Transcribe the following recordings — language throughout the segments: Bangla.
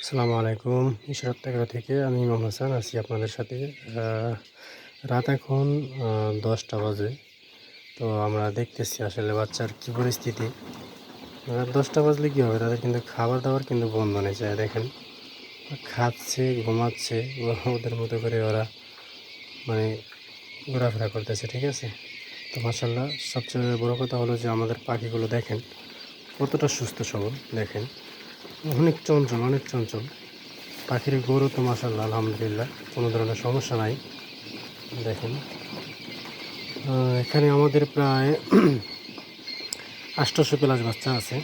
আসসালামু আলাইকুম। ইশরাত এগারো থেকে আমি ইমাম হাসান আছি আপনাদের সাথে। রাত এখন ১০টা বাজে। তো আমরা দেখতেছি আসলে বাচ্চার কী পরিস্থিতি। রাত ১০টা বাজলে কী হবে, তাদের কিন্তু খাবার দাবার কিন্তু বন্ধ নেই। চাই দেখেন, খাচ্ছে, ঘুমাচ্ছে, ওদের মতো করে ওরা মানে ঘোরাফেরা করতেছে, ঠিক আছে? তো মাশাআল্লাহ, সবচেয়ে বড় কথা হলো যে আমাদের পাখিগুলো দেখেন কতটা সুস্থ সবল। দেখেন অনেক চঞ্চল, অনেক চঞ্চল। পাখির গরু তো মাশাআল্লাহ আলহামদুলিল্লাহ কোনো ধরনের সমস্যা নাই। দেখেন এখানে আমাদের প্রায় ৮০০ প্লাস বাচ্চা আছে।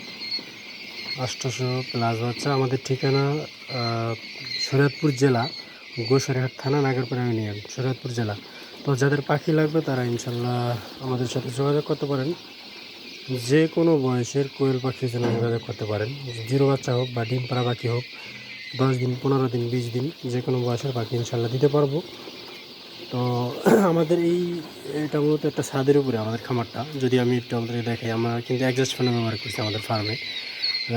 ৮০০ প্লাস বাচ্চা। আমাদের ঠিকানা শরীয়তপুর জেলা, গোসাইরহাট থানা, নাগরপাড়া ইউনিয়ন, শরীয়তপুর জেলা। তো যাদের পাখি লাগবে তারা ইনশাল্লাহ আমাদের সাথে যোগাযোগ করতে পারেন। যে কোনো বয়সের কোয়েল পাখির জন্য যোগাযোগ করতে পারেন। জিরো বাচ্চা হোক বা ডিম পাড়া পাখি হোক, 10 দিন, 15 দিন, 20 দিন, যে কোনো বয়সের পাখি ইনশাল্লাহ দিতে পারবো। তো আমাদের এটা মূলত একটা ছাদের উপরে আমাদের খামারটা। যদি আমি একটু আপনাদের দেখাই, আমরা কিন্তু অ্যাডজাস্ট ফ্যান ব্যবহার করছি আমাদের ফার্মে।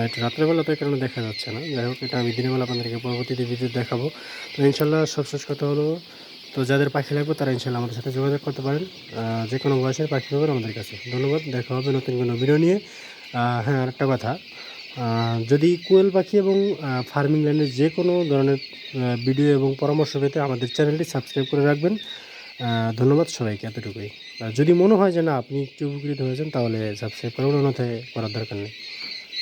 একটু রাত্রেবেলা তো এই কারণে দেখা যাচ্ছে না। যাই হোক, এটা আমি দিনের বেলা আপনাদেরকে পরবর্তীতে ভিডিও দেখাবো। তো ইনশাল্লাহ সবশেষ কথা হলো, তো যাদের পাখি লাগবে তারা ইনশাল্লাহ আমাদের সাথে যোগাযোগ করতে পারেন। যে কোনো বয়সের পাখি পাবেন আমাদের কাছে। ধন্যবাদ। দেখা হবে নতুন কোনো ভিডিও নিয়ে। হ্যাঁ, আরেকটা কথা, যদি কোয়েল পাখি এবং ফার্মিং লাইনের যে কোনো ধরনের ভিডিও এবং পরামর্শ পেতে আমাদের চ্যানেলটি সাবস্ক্রাইব করে রাখবেন। ধন্যবাদ সবাইকে, এতটুকুই। যদি মনে হয় যে না আপনি একটু উপকৃত হয়েছেন তাহলে সাবস্ক্রাইব করুন, অন্যথায় করার দরকার নেই।